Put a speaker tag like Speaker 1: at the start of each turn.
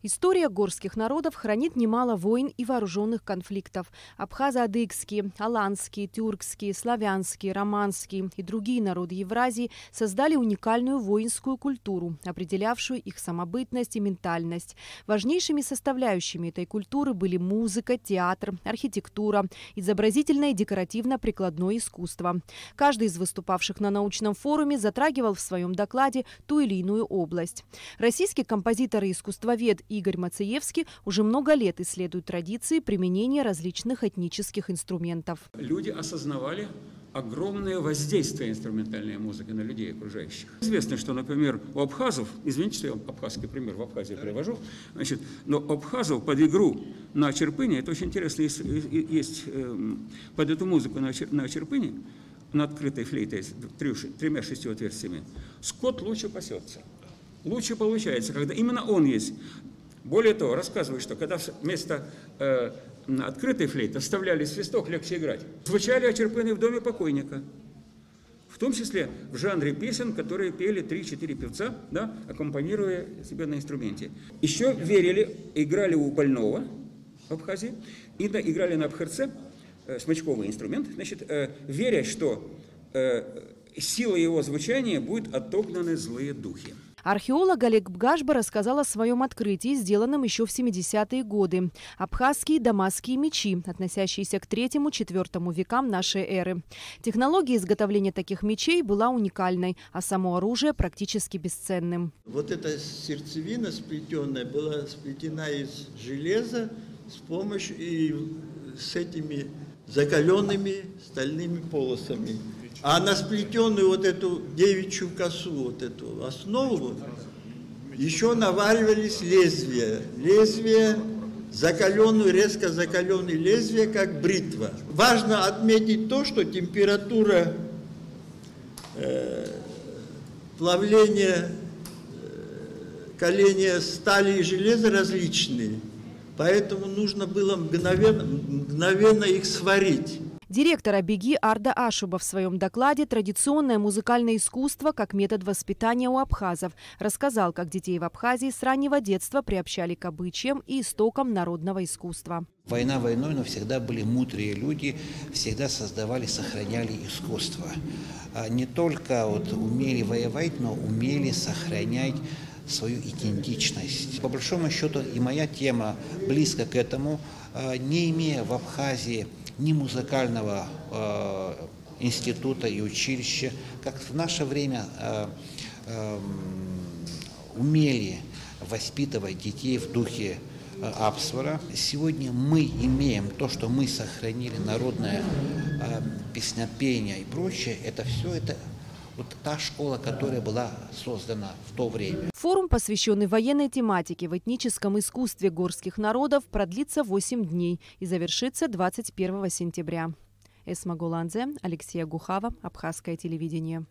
Speaker 1: История горских народов хранит немало войн и вооруженных конфликтов. Абхазо-адыгские, аланские, тюркские, славянские, романские и другие народы Евразии создали уникальную воинскую культуру, определявшую их самобытность и ментальность. Важнейшими составляющими этой культуры были музыка, театр, архитектура, изобразительное и декоративно-прикладное искусство. Каждый из выступавших на научном форуме затрагивал в своем докладе ту или иную область. Российский композитор и искусствовед Игорь Мацеевский уже много лет исследует традиции применения различных этнических инструментов.
Speaker 2: Люди осознавали огромное воздействие инструментальной музыки на людей окружающих. Известно, что, например, у абхазов, извините, что я абхазский пример в Абхазии привожу, но у абхазов под игру на черпыне, это очень интересно, есть под эту музыку на черпыне, на открытой флейте с тремя-шестью отверстиями, скот лучше пасется. Лучше получается, когда именно он есть. Более того, рассказывают, что когда вместо открытой флейты вставляли свисток, легче играть. Звучали очерпыны в доме покойника. В том числе в жанре песен, которые пели 3-4 певца, да, аккомпанируя себе на инструменте. Еще верили, играли у больного в Абхазии, и играли на абхерце, смычковый инструмент, веря, что силой его звучания будут отогнаны злые духи.
Speaker 1: Археолог Олег Бгашба рассказал о своем открытии, сделанном еще в 70-е годы. Абхазские дамасские мечи, относящиеся к 3-4 векам нашей эры. Технология изготовления таких мечей была уникальной, а само оружие практически бесценным.
Speaker 3: Вот эта сердцевина сплетенная была сплетена из железа с помощью и с этими закаленными стальными полосами. А на сплетенную вот эту девичью косу, вот эту основу, еще наваривались лезвия. Лезвие закаленное, резко закаленное лезвие, как бритва. Важно отметить то, что температура плавления, каления стали и железа различные. Поэтому нужно было мгновенно их сварить.
Speaker 1: Директор Абеги Арда Ашуба в своем докладе «Традиционное музыкальное искусство как метод воспитания у абхазов» рассказал, как детей в Абхазии с раннего детства приобщали к обычаям и истокам народного искусства.
Speaker 4: Война войной, но всегда были мудрые люди, всегда создавали, сохраняли искусство. Не только умели воевать, но умели сохранять свою идентичность. По большому счету и моя тема близко к этому, не имея в Абхазии ни музыкального института и училища, как в наше время умели воспитывать детей в духе Апсвара. Сегодня мы имеем то, что мы сохранили, народное песнопение и прочее, это все это вот та школа, которая была создана в то время.
Speaker 1: Форум, посвященный военной тематике в этническом искусстве горских народов, продлится 8 дней и завершится 21 сентября. Эсма Гуландзе, Алексей Гухава, Абхазское телевидение.